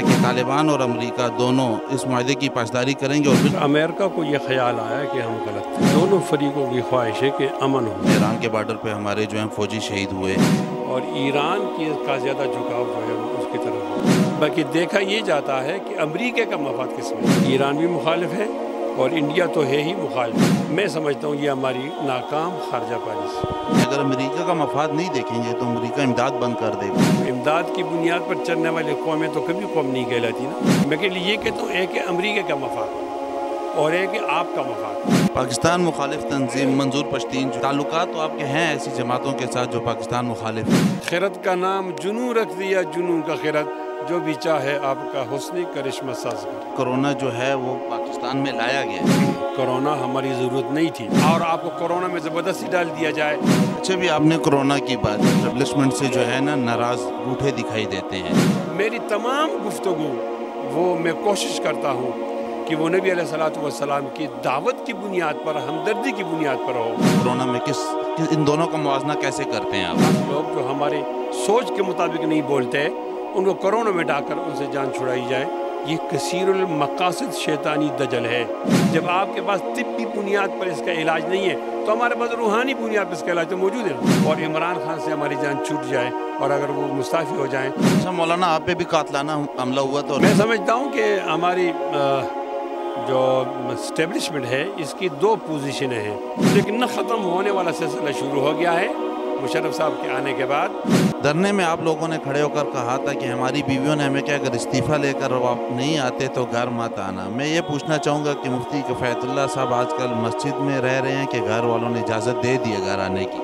کہ طالبان اور امریکہ دونوں اس معاہدے کی پاسداری کریں گے اور امریکہ کو یہ خیال آیا کہ ہم غلط ہیں۔ دونوں فریقوں کی خواہش ہے کہ امن ہو۔ ایران کے بارڈر پہ ہمارے جو ہیں فوجی شہید ہوئے اور ایران کا زیادہ جھکاؤ جو ہے وہ اس کی طرف ہے۔ باقی دیکھا یہ جاتا ہے کہ امریکہ کا مفاد کس میں ہے۔ ایران بھی مخالف ہے اور انڈیا تو ہے ہی مخالف۔ میں سمجھتا ہوں یہ ہماری ناکام خارجہ پالیسی۔ اگر امریکہ کا مفاد نہیں دیکھیں گے تو امریکہ امداد بند کر دے گا۔ امداد کی بنیاد پر چلنے والی قومیں تو کبھی قوم نہیں کہلاتی نا۔ میں کہ یہ کہتا ہوں ایک ہے امریکہ کا مفاد اور ایک ہے آپ کا مفاد۔ پاکستان مخالف تنظیم منظور پشتین جو تعلقات تو آپ کے ہیں ایسی جماعتوں کے ساتھ جو پاکستان مخالف ہیں؟ خیرت کا نام جنوں رکھ دیا، جنوں کا خیرت، جو بھی چاہے آپ کا حسن کرشمہ ساز کر۔ کرونا جو ہے وہ پاکستان میں لایا گیا ہے۔ کرونا ہماری ضرورت نہیں تھی اور آپ کو کرونا میں زبردستی ڈال دیا جائے۔ اچھا بھی آپ نے کرونا کی بات اسٹیبلشمنٹ سے جو ہے نا ناراض روٹھے دکھائی دیتے ہیں۔ میری تمام گفتگو وہ میں کوشش کرتا ہوں کہ وہ نبی علیہ السلام کی دعوت کی بنیاد پر، ہمدردی کی بنیاد پر ہو۔ کرونا میں ان دونوں کا موازنہ کیسے کرتے ہیں آپ؟ لوگ جو ہمارے سوچ کے مطابق نہیں بولتے ان کو کرونا میں ڈال کر ان سے جان چھڑائی جائے، یہ کثیر المقاصد شیطانی دجل ہے۔ جب آپ کے پاس طبی بنیاد پر اس کا علاج نہیں ہے تو ہمارے پاس روحانی بنیاد پر اس کا علاج تو موجود ہے۔ اور عمران خان سے ہماری جان چھوٹ جائے اور اگر وہ مستعفی ہو جائیں۔ اچھا مولانا آپ پہ بھی قاتلانہ حملہ ہوا تو میں سمجھتا ہوں کہ ہماری جو اسٹیبلشمنٹ ہے اس کی دو پوزیشنیں ہیں، لیکن نہ ختم ہونے والا سلسلہ شروع ہو گیا ہے مشرف صاحب کے آنے کے بعد۔ دھرنے میں آپ لوگوں نے کھڑے ہو کر کہا تھا کہ ہماری بیویوں نے ہمیں کہ اگر استعفیٰ لے کر آپ نہیں آتے تو گھر مت آنا۔ میں یہ پوچھنا چاہوں گا کہ مفتی کفایت اللہ صاحب آج کل مسجد میں رہ رہے ہیں کہ گھر والوں نے اجازت دے دی ہے گھر آنے کی؟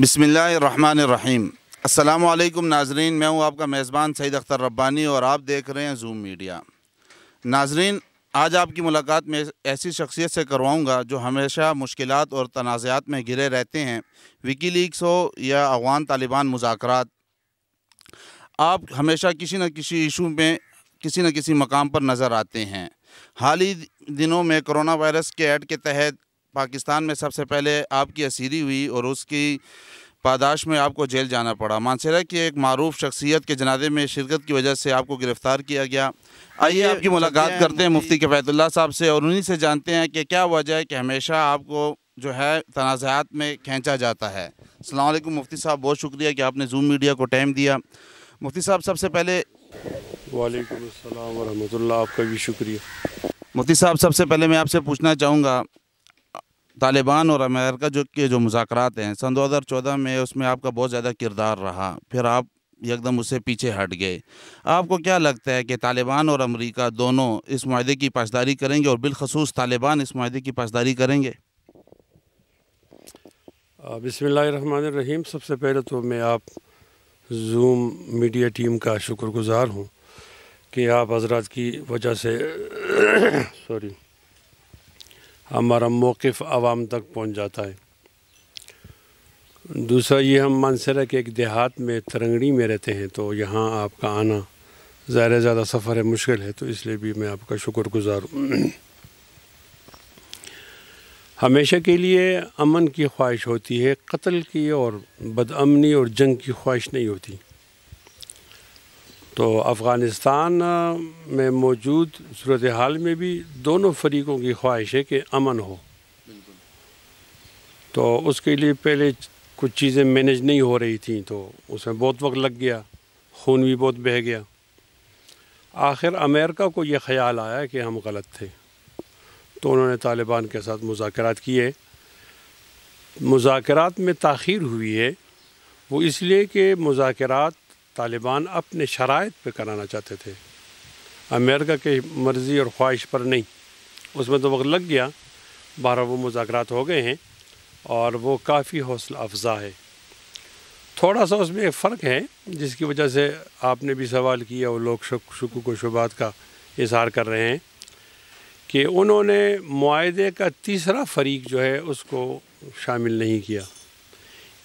بسم اللہ الرحمن الرحیم۔ السلام علیکم ناظرین، میں ہوں آپ کا میزبان سعید اختر ربانی اور آپ دیکھ رہے ہیں زوم میڈیا۔ ناظرین، آج آپ کی ملاقات میں ایسی شخصیت سے کرواؤں گا جو ہمیشہ مشکلات اور تنازعات میں گھرے رہتے ہیں۔ وکی لیکس ہو یا افغان طالبان مذاکرات، آپ ہمیشہ کسی نہ کسی ایشو میں کسی نہ کسی مقام پر نظر آتے ہیں۔ حال ہی دنوں میں کرونا وائرس کے ایڈ کے تحت پاکستان میں سب سے پہلے آپ کی اسیری ہوئی اور اس کی پاداش میں آپ کو جیل جانا پڑا۔ مانسہرہ کی ایک معروف شخصیت کے جنازے میں شرکت کی وجہ سے آپ کو گرفتار کیا گیا۔ آئیے آپ کی ملاقات کرتے ہیں مفتی کفایت اللہ صاحب سے اور انہی سے جانتے ہیں کہ کیا وجہ ہے کہ ہمیشہ آپ کو جو ہے تنازعات میں کھینچا جاتا ہے۔ السلام علیکم مفتی صاحب، بہت شکریہ کہ آپ نے زوم میڈیا کو ٹائم دیا۔ مفتی صاحب سب سے پہلے وعلیکم السلام ورحمۃ اللہ، آپ کا بھی شکریہ۔ مفتی صاحب سب سے پہلے میں آپ سے پوچھنا چاہوں گا، طالبان اور امریکہ جو مذاکرات ہیں سن 2014 میں اس میں آپ کا بہت زیادہ کردار رہا، پھر آپ یکدم اس سے پیچھے ہٹ گئے۔ آپ کو کیا لگتا ہے کہ طالبان اور امریکہ دونوں اس معاہدے کی پاسداری کریں گے اور بالخصوص طالبان اس معاہدے کی پاسداری کریں گے؟ بسم اللہ الرحمن الرحیم۔ سب سے پہلے تو میں آپ زوم میڈیا ٹیم کا شکر گزار ہوں کہ آپ حضرات کی وجہ سے ہمارا موقف عوام تک پہنچ جاتا ہے۔ دوسرا یہ، ہم مانسہرہ کے ایک دیہات میں ترنگڑی میں رہتے ہیں تو یہاں آپ کا آنا ظاہر زیادہ سفر ہے، مشکل ہے، تو اس لیے بھی میں آپ کا شکر گزار ہوں۔ ہمیشہ کے لیے امن کی خواہش ہوتی ہے، قتل کی اور بدامنی اور جنگ کی خواہش نہیں ہوتی۔ تو افغانستان میں موجود صورتحال میں بھی دونوں فریقوں کی خواہش ہے کہ امن ہو۔ تو اس کے لیے پہلے کچھ چیزیں مینیج نہیں ہو رہی تھیں تو اس میں بہت وقت لگ گیا، خون بھی بہت بہہ گیا۔ آخر امریکہ کو یہ خیال آیا کہ ہم غلط تھے تو انہوں نے طالبان کے ساتھ مذاکرات کیے۔ مذاکرات میں تاخیر ہوئی ہے وہ اس لیے کہ مذاکرات طالبان اپنے شرائط پہ کرانا چاہتے تھے، امریکہ کی مرضی اور خواہش پر نہیں۔ اس میں تو وقت لگ گیا، بہرحال وہ مذاکرات ہو گئے ہیں اور وہ کافی حوصلہ افزا ہے۔ تھوڑا سا اس میں ایک فرق ہے جس کی وجہ سے آپ نے بھی سوال کیا اور لوگ شکوک و شبہات کا اظہار کر رہے ہیں کہ انہوں نے معاہدے کا تیسرا فریق جو ہے اس کو شامل نہیں کیا۔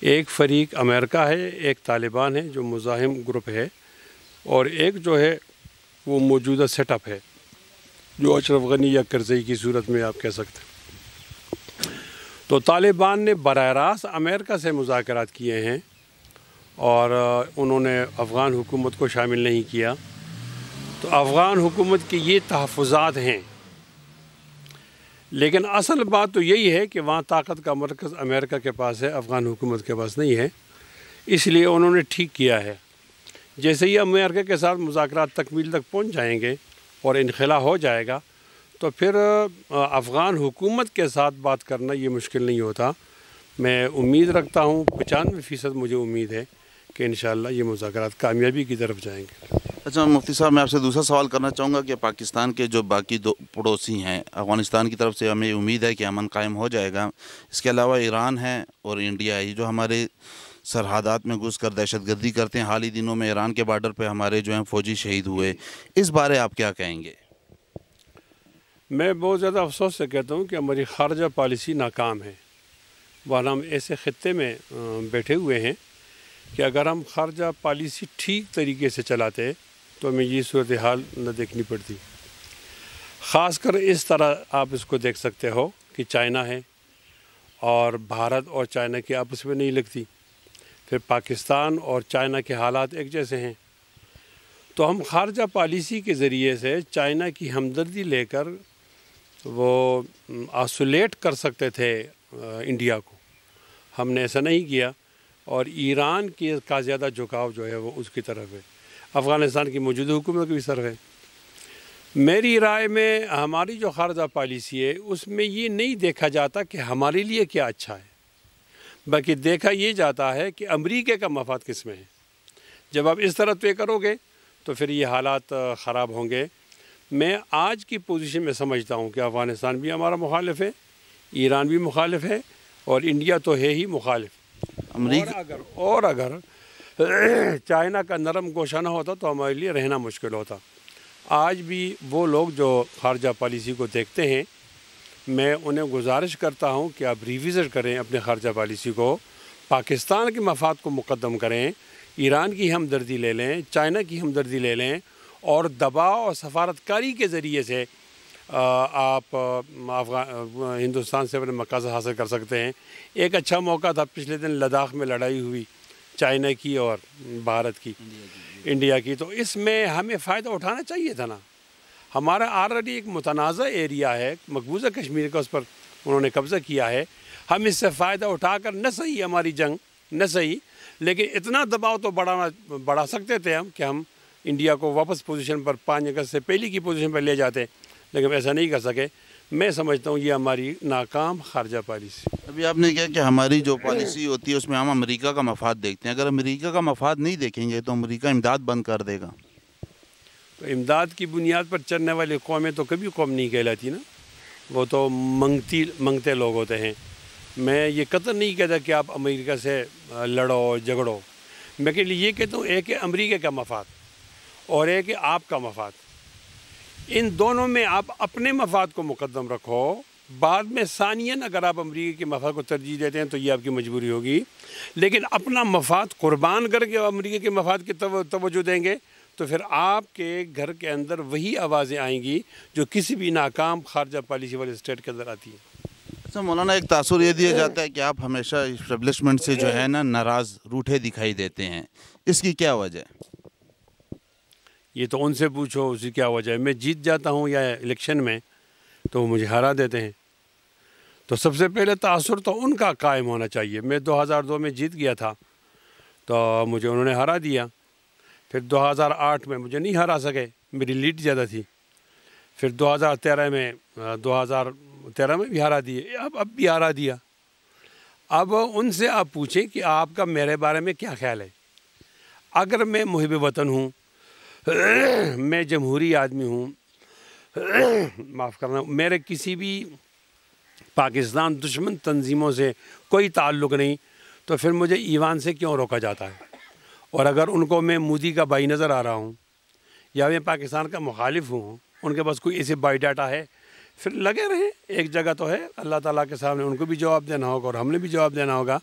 ایک فریق امریکہ ہے، ایک طالبان ہے جو مزاحم گروپ ہے، اور ایک جو ہے وہ موجودہ سیٹ اپ ہے جو اشرف غنی یا کرزئی کی صورت میں آپ کہہ سکتے ہیں۔ تو طالبان نے براہ راست امریکہ سے مذاکرات کیے ہیں اور انہوں نے افغان حکومت کو شامل نہیں کیا، تو افغان حکومت کے یہ تحفظات ہیں، لیکن اصل بات تو یہی ہے کہ وہاں طاقت کا مرکز امریکہ کے پاس ہے، افغان حکومت کے پاس نہیں ہے، اس لیے انہوں نے ٹھیک کیا ہے۔ جیسے ہی امریکہ کے ساتھ مذاکرات تکمیل تک پہنچ جائیں گے اور انخلا ہو جائے گا تو پھر افغان حکومت کے ساتھ بات کرنا یہ مشکل نہیں ہوتا۔ میں امید رکھتا ہوں، 95% مجھے امید ہے کہ انشاءاللہ یہ مذاکرات کامیابی کی طرف جائیں گے۔ اچھا مفتی صاحب، میں آپ سے دوسرا سوال کرنا چاہوں گا کہ پاکستان کے جو باقی دو پڑوسی ہیں، افغانستان کی طرف سے ہمیں امید ہے کہ امن قائم ہو جائے گا، اس کے علاوہ ایران ہے اور انڈیا ہے جو ہمارے سرحدات میں گھس کر دہشت گردی کرتے ہیں۔ حال ہی دنوں میں ایران کے بارڈر پہ ہمارے جو ہیں فوجی شہید ہوئے، اس بارے آپ کیا کہیں گے؟ میں بہت زیادہ افسوس سے کہتا ہوں کہ ہماری خارجہ پالیسی ناکام ہے۔ وہ ہم ایسے خطے میں بیٹھے ہوئے ہیں کہ اگر ہم خارجہ پالیسی ٹھیک طریقے سے چلاتے تو ہمیں یہ صورتحال نہ دیکھنی پڑتی۔ خاص کر اس طرح آپ اس کو دیکھ سکتے ہو کہ چائنا ہے اور بھارت اور چائنا کی آپس میں نہیں لگتی، پھر پاکستان اور چائنا کے حالات ایک جیسے ہیں، تو ہم خارجہ پالیسی کے ذریعے سے چائنا کی ہمدردی لے کر وہ آسولیٹ کر سکتے تھے انڈیا کو۔ ہم نے ایسا نہیں کیا اور ایران کا زیادہ جھکاؤ جو ہے وہ اس کی طرف ہے، افغانستان کی موجودہ حکومت کی طرف ہے۔ میری رائے میں ہماری جو خارجہ پالیسی ہے اس میں یہ نہیں دیکھا جاتا کہ ہمارے لیے کیا اچھا ہے، بلکہ دیکھا یہ جاتا ہے کہ امریکہ کا مفاد کس میں ہے۔ جب آپ اس طرح طے کرو گے تو پھر یہ حالات خراب ہوں گے۔ میں آج کی پوزیشن میں سمجھتا ہوں کہ افغانستان بھی ہمارا مخالف ہے، ایران بھی مخالف ہے اور انڈیا تو ہے ہی مخالف۔ اور اگر چائنا کا نرم گوشہ نہ ہوتا تو ہمارے لیے رہنا مشکل ہوتا۔ آج بھی وہ لوگ جو خارجہ پالیسی کو دیکھتے ہیں، میں انہیں گزارش کرتا ہوں کہ آپ ریویزٹ کریں اپنے خارجہ پالیسی کو، پاکستان کے مفاد کو مقدم کریں، ایران کی ہمدردی لے لیں، چائنا کی ہمدردی لے لیں اور دباؤ اور سفارتکاری کے ذریعے سے آپ ہندوستان سے اپنے مقاصد حاصل کر سکتے ہیں۔ ایک اچھا موقع تھا پچھلے دن لداخ میں لڑائی ہوئی چائنا کی اور بھارت کی، انڈیا کی، تو اس میں ہمیں فائدہ اٹھانا چاہیے تھا نا۔ ہمارا آلریڈی ایک متنازع ایریا ہے، مقبوضہ کشمیر کا اس پر انہوں نے قبضہ کیا ہے، ہم اس سے فائدہ اٹھا کر نہ صحیح ہماری جنگ نہ صحیح، لیکن اتنا دباؤ تو بڑھا سکتے تھے ہم کہ ہم انڈیا کو واپس پوزیشن پر 5 اگست سے پہلے کی پوزیشن پر لے جاتے، لیکن ایسا نہیں کر سکے۔ میں سمجھتا ہوں یہ ہماری ناکام خارجہ پالیسی۔ ابھی آپ نے کہا کہ ہماری جو پالیسی ہوتی ہے اس میں ہم امریکہ کا مفاد دیکھتے ہیں، اگر امریکہ کا مفاد نہیں دیکھیں گے تو امریکہ امداد بند کر دے گا۔ تو امداد کی بنیاد پر چلنے والی قومیں تو کبھی قوم نہیں کہلاتی نا، وہ تو منگتے لوگ ہوتے ہیں۔ میں یہ قطع نہیں کہتا کہ آپ امریکہ سے لڑو جھگڑو، میں کہ یہ کہتا ہوں ایک ہے امریکہ کا مفاد اور ایک ہے آپ کا مفاد، ان دونوں میں آپ اپنے مفاد کو مقدم رکھو، بعد میں ثانیاً اگر آپ امریکہ کے مفاد کو ترجیح دیتے ہیں تو یہ آپ کی مجبوری ہوگی، لیکن اپنا مفاد قربان کر کے امریکہ کے مفاد کی توجہ دیں گے تو پھر آپ کے گھر کے اندر وہی آوازیں آئیں گی جو کسی بھی ناکام خارجہ پالیسی والے اسٹیٹ کے اندر آتی ہیں۔ اچھا مولانا، ایک تاثر یہ دیا جاتا ہے کہ آپ ہمیشہ اسٹیبلشمنٹ سے جو ہے نا ناراض روٹھے دکھائی دیتے ہیں، اس کی کیا وجہ ہے؟ یہ تو ان سے پوچھو اسی کیا وجہ ہے۔ میں جیت جاتا ہوں یا الیکشن میں تو وہ مجھے ہرا دیتے ہیں، تو سب سے پہلے تاثر تو ان کا قائم ہونا چاہیے۔ میں 2002 میں جیت گیا تھا تو مجھے انہوں نے ہرا دیا، پھر 2008 میں مجھے نہیں ہرا سکے، میری لیڈ زیادہ تھی، پھر 2013 میں بھی ہرا دیے، اب بھی ہرا دیا۔ اب ان سے آپ پوچھیں کہ آپ کا میرے بارے میں کیا خیال ہے۔ اگر میں محب وطن ہوں، میں جمہوری آدمی ہوں، معاف کرنا، میرے کسی بھی پاکستان دشمن تنظیموں سے کوئی تعلق نہیں، تو پھر مجھے ایوان سے کیوں روکا جاتا ہے؟ اور اگر ان کو میں مودی کا بائی نظر آ رہا ہوں یا میں پاکستان کا مخالف ہوں، ان کے پاس کوئی ایسے بائی ڈاٹا ہے، پھر لگے رہیں، ایک جگہ تو ہے، اللہ تعالیٰ کے سامنے ان کو بھی جواب دینا ہوگا اور ہم نے بھی جواب دینا ہوگا۔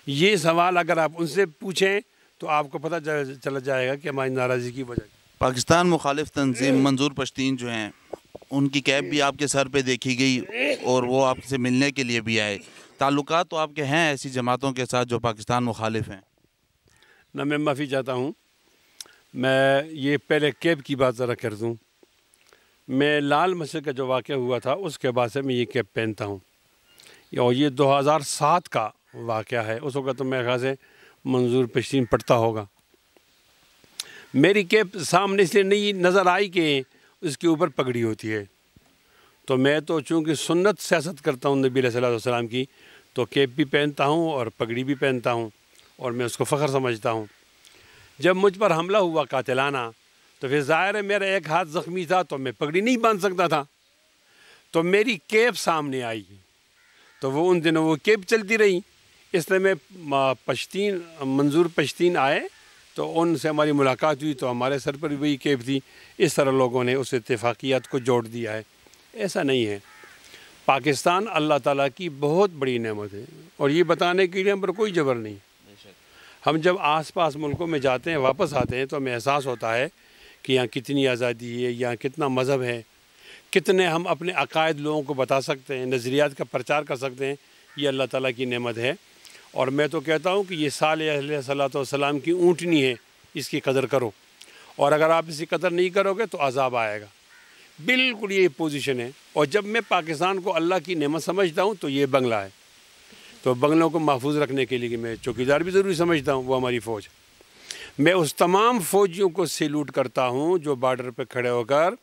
یہ سوال اگر آپ ان سے پوچھیں تو آپ کو پتہ چلا جائے گا کہ ہماری ناراضی کی وجہ۔ پاکستان مخالف تنظیم منظور پشتین جو ہیں، ان کی کیپ بھی آپ کے سر پہ دیکھی گئی اور وہ آپ سے ملنے کے لیے بھی آئے، تعلقات تو آپ کے ہیں ایسی جماعتوں کے ساتھ جو پاکستان مخالف ہیں؟ نہ میں معافی چاہتا ہوں. میں یہ پہلے کیپ کی بات ذرا کر دوں. میں لال مسجد کا جو واقعہ ہوا تھا اس کے بعد سے میں یہ کیپ پہنتا ہوں، اور یہ 2007 کا واقعہ ہے. اس وقت تو میرے خیال سے منظور پشتین پڑھتا ہوگا. میری کیپ سامنے سے نہیں نظر آئی کہ اس کے اوپر پگڑی ہوتی ہے، تو میں تو چونکہ سنت سیاست کرتا ہوں نبی علیہ السلام کی، تو کیپ بھی پہنتا ہوں اور پگڑی بھی پہنتا ہوں، اور میں اس کو فخر سمجھتا ہوں. جب مجھ پر حملہ ہوا قاتلانہ تو پھر ظاہر ہے میرا ایک ہاتھ زخمی تھا تو میں پگڑی نہیں باندھ سکتا تھا، تو میری کیپ سامنے آئی، تو وہ ان دنوں وہ کیپ چلتی رہی. اس طرح میں منظور پشتین آئے تو ان سے ہماری ملاقات ہوئی تو ہمارے سر پر بھی وہی کیپ تھی. اس طرح لوگوں نے اس اتفاقیات کو جوڑ دیا ہے. ایسا نہیں ہے. پاکستان اللہ تعالیٰ کی بہت بڑی نعمت ہے، اور یہ بتانے کے لیے ہم پر کوئی جبر نہیں. ہم جب آس پاس ملکوں میں جاتے ہیں واپس آتے ہیں تو ہمیں احساس ہوتا ہے کہ یہاں کتنی آزادی ہے، یہاں کتنا مذہب ہے، کتنے ہم اپنے عقائد لوگوں کو بتا سکتے ہیں، نظریات کا پرچار کر سکتے ہیں. یہ اللہ تعالیٰ کی نعمت ہے. اور میں تو کہتا ہوں کہ یہ صالح علیہ صلاۃ والسلام کی اونٹنی ہے، اس کی قدر کرو، اور اگر آپ اس کی قدر نہیں کرو گے تو عذاب آئے گا. بالکل یہ پوزیشن ہے. اور جب میں پاکستان کو اللہ کی نعمت سمجھتا ہوں تو یہ بنگلہ ہے، تو بنگلوں کو محفوظ رکھنے کے لیے میں چوکیدار بھی ضروری سمجھتا ہوں، وہ ہماری فوج. میں اس تمام فوجیوں کو سیلوٹ کرتا ہوں جو بارڈر پہ کھڑے ہو کر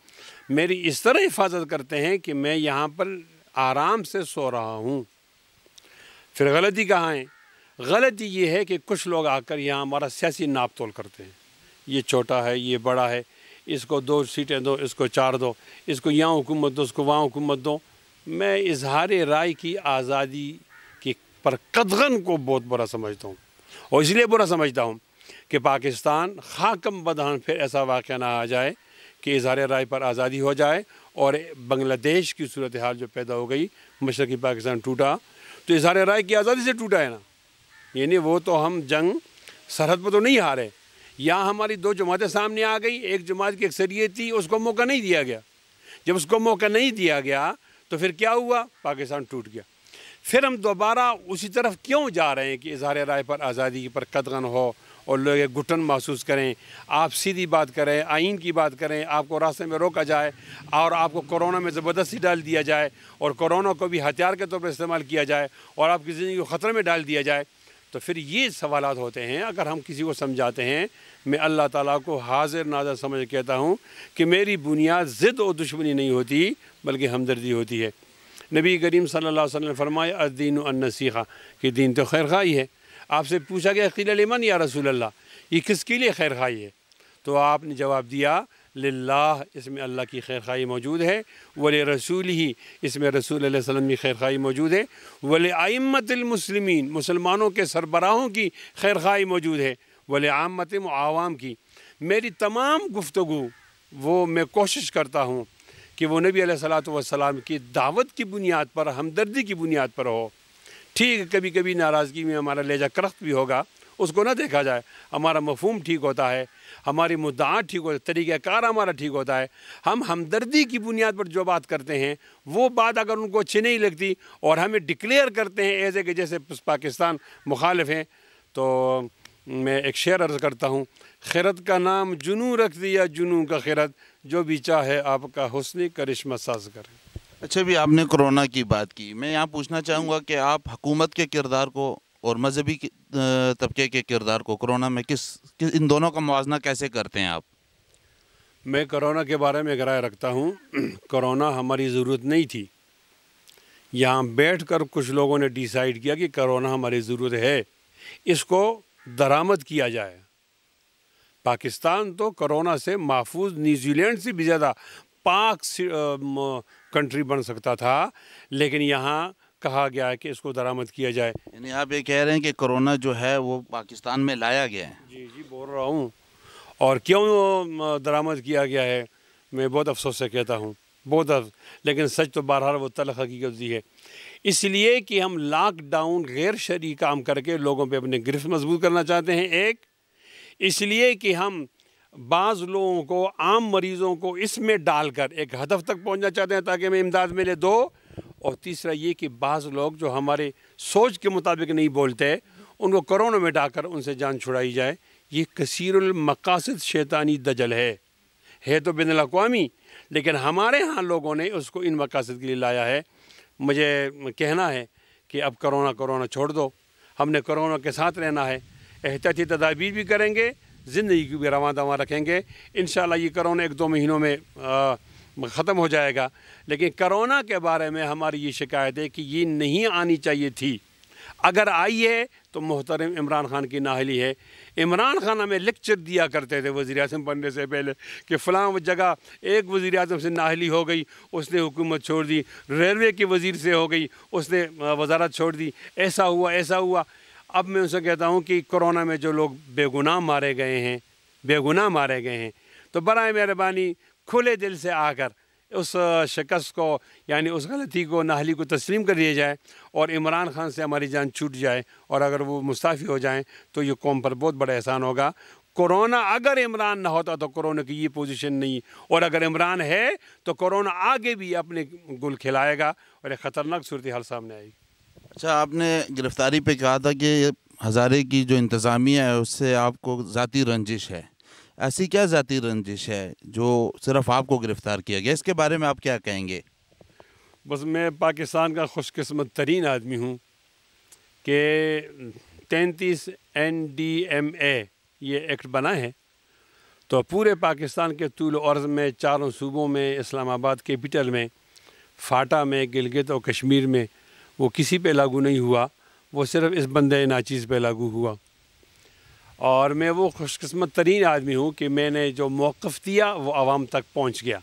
میری اس طرح حفاظت کرتے ہیں کہ میں یہاں پر آرام سے سو رہا ہوں. پھر غلطی کہاں ہے؟ غلطی یہ ہے کہ کچھ لوگ آ کر یہاں ہمارا سیاسی ناپ تول کرتے ہیں. یہ چھوٹا ہے، یہ بڑا ہے، اس کو 2 سیٹیں دو، اس کو 4 دو، اس کو یہاں حکومت دو، اس کو وہاں حکومت دو. میں اظہار رائے کی آزادی کی پر قدغن کو بہت برا سمجھتا ہوں، اور اس لیے برا سمجھتا ہوں کہ پاکستان خاکم بدہن پھر ایسا واقعہ نہ آ جائے کہ اظہار رائے پر آزادی ہو جائے اور بنگلہ دیش کی صورتحال جو پیدا ہو گئی، مشرقی پاکستان ٹوٹا تو اظہار رائے کی آزادی سے ٹوٹا ہے نا. یعنی وہ تو ہم جنگ سرحد پر تو نہیں ہارے، یہاں ہماری 2 جماعتیں سامنے آ گئی، ایک جماعت کی اکثریت تھی، اس کو موقع نہیں دیا گیا. جب اس کو موقع نہیں دیا گیا تو پھر کیا ہوا؟ پاکستان ٹوٹ گیا. پھر ہم دوبارہ اسی طرف کیوں جا رہے ہیں کہ اظہار رائے پر آزادی پر قدغن ہو اور لوگ ایک گھٹن محسوس کریں؟ آپ سیدھی بات کریں، آئین کی بات کریں، آپ کو راستے میں روکا جائے اور آپ کو کورونا میں زبردستی ڈال دیا جائے اور کورونا کو بھی ہتھیار کے طور پر استعمال کیا جائے اور آپ کی زندگی کو خطرے میں ڈال دیا جائے، تو پھر یہ سوالات ہوتے ہیں. اگر ہم کسی کو سمجھاتے ہیں، میں اللہ تعالیٰ کو حاضر ناظر سمجھ کہتا ہوں کہ میری بنیاد ضد و دشمنی نہیں ہوتی بلکہ ہمدردی ہوتی ہے. نبی کریم صلی اللہ علیہ وسلم نے فرمایا الدین النصیحہ، کہ دین تو خیر خواہی ہے. آپ سے پوچھا گیا قیل لمن یا رسول اللہ، یہ کس کے لیے خیر خواہی ہے؟ تو آپ نے جواب دیا للہ، اس میں اللہ کی خیر خواہی موجود ہے، ولرسول ہی، اس میں رسول علیہ السلام کی خیر خواہی موجود ہے، ولأئمۃ المسلمین، مسلمانوں کے سربراہوں کی خیر خواہی موجود ہے، ولعامۃ عوام کی. میری تمام گفتگو وہ میں کوشش کرتا ہوں کہ وہ نبی علیہ الصلوۃ والسلام کی دعوت کی بنیاد پر، ہمدردی کی بنیاد پر ہو. ٹھیک کبھی کبھی ناراضگی میں ہمارا لہجہ کرخت بھی ہوگا، اس کو نہ دیکھا جائے. ہمارا مفہوم ٹھیک ہوتا ہے، ہماری مدعات ٹھیک ہوتا ہے، طریقہ کار ہمارا ٹھیک ہوتا ہے. ہم ہمدردی کی بنیاد پر جو بات کرتے ہیں وہ بات اگر ان کو اچھی نہیں لگتی اور ہمیں ڈکلیئر کرتے ہیں ایسے کہ جیسے پاکستان مخالف ہیں، تو میں ایک شعر عرض کرتا ہوں، خیرت کا نام جنوں رکھ دیا، جنوں کا خیرت، جو بھی چاہے آپ کا حسن کرشمہ ساز کرے. اچھا بھی آپ نے کرونا کی بات کی، میں یہاں پوچھنا چاہوں گا کہ آپ حکومت کے کردار کو اور مذہبی طبقے کے کردار کو کرونا میں ان دونوں کا موازنہ کیسے کرتے ہیں آپ؟ میں کرونا کے بارے میں رائے رکھتا ہوں، کرونا ہماری ضرورت نہیں تھی. یہاں بیٹھ کر کچھ لوگوں نے ڈیسائیڈ کیا کہ کرونا ہماری ضرورت ہے، اس کو درآمد کیا جائے. پاکستان تو کرونا سے محفوظ، نیوزی لینڈ سے بھی زیادہ پاک کنٹری بن سکتا تھا، لیکن یہاں کہا گیا ہے کہ اس کو درآمد کیا جائے. یعنی آپ یہ کہہ رہے ہیں کہ کرونا جو ہے وہ پاکستان میں لایا گیا ہے؟ جی بول رہا ہوں. اور کیوں درآمد کیا گیا ہے میں بہت افسوس سے کہتا ہوں، لیکن سچ تو بہرحال وہ تلخ حقیقت ہے. اس لیے کہ ہم لاک ڈاؤن غیر شرعی کام کر کے لوگوں پہ اپنے گرفت مضبوط کرنا چاہتے ہیں. ایک اس لیے کہ ہم بعض لوگوں کو، عام مریضوں کو اس میں ڈال کر ایک ہدف تک پہنچنا چاہتے ہیں تاکہ ہمیں امداد ملے. 2 اور تیسرا یہ کہ بعض لوگ جو ہمارے سوچ کے مطابق نہیں بولتے ان کو کرونا میں ڈال کر ان سے جان چھڑائی جائے. یہ کثیر المقاصد شیطانی دجل ہے تو بین الاقوامی، لیکن ہمارے ہاں لوگوں نے اس کو ان مقاصد کے لیے لایا ہے۔ مجھے کہنا ہے کہ اب کرونا چھوڑ دو، ہم نے کرونا کے ساتھ رہنا ہے، احتیاطی تدابیر بھی کریں گے، زندگی کو بھی رواں دواں رکھیں گے۔ انشاءاللہ یہ کرونا 1-2 مہینوں میں ختم ہو جائے گا، لیکن کرونا کے بارے میں ہماری یہ شکایت ہے کہ یہ نہیں آنی چاہیے تھی، اگر آئی ہے تو محترم عمران خان کی نااہلی ہے۔ عمران خان ہمیں لیکچر دیا کرتے تھے وزیر اعظم بننے سے پہلے کہ فلاں جگہ ایک وزیر اعظم سے نااہلی ہو گئی، اس نے حکومت چھوڑ دی، ریلوے کے وزیر سے ہو گئی، اس نے وزارت چھوڑ دی، ایسا ہوا۔ اب میں ان سے کہتا ہوں کہ کرونا میں جو لوگ بے گناہ مارے گئے ہیں تو برائے مہربانی کھلے دل سے آ کر اس شکست کو، یعنی اس غلطی کو، نااہلی کو تسلیم کر دیا جائے اور عمران خان سے ہماری جان چھوٹ جائے، اور اگر وہ مستعفی ہو جائیں تو یہ قوم پر بہت بڑا احسان ہوگا۔ کرونا اگر عمران نہ ہوتا تو کرونا کی یہ پوزیشن نہیں، اور اگر عمران ہے تو کرونا آگے بھی اپنے گل کھلائے گا اور ایک خطرناک صورتحال سامنے آئے گی۔ اچھا، آپ نے گرفتاری پہ کہا تھا کہ ہزارے کی جو انتظامیہ ہے اس سے آپ کو ذاتی رنجش ہے، ایسی کیا ذاتی رنجش ہے جو صرف آپ کو گرفتار کیا گیا؟ اس کے بارے میں آپ کیا کہیں گے؟ بس میں پاکستان کا خوش قسمت ترین آدمی ہوں کہ 33 NDMA یہ ایکٹ بنا ہے تو پورے پاکستان کے طول و عرض میں، 4 صوبوں میں، اسلام آباد کیپٹل میں، فاٹا میں، گلگت اور کشمیر میں وہ کسی پہ لاگو نہیں ہوا، وہ صرف اس بندے ناچیز پہ لاگو ہوا۔ اور میں وہ خوش قسمت ترین آدمی ہوں کہ میں نے جو موقف دیا وہ عوام تک پہنچ گیا۔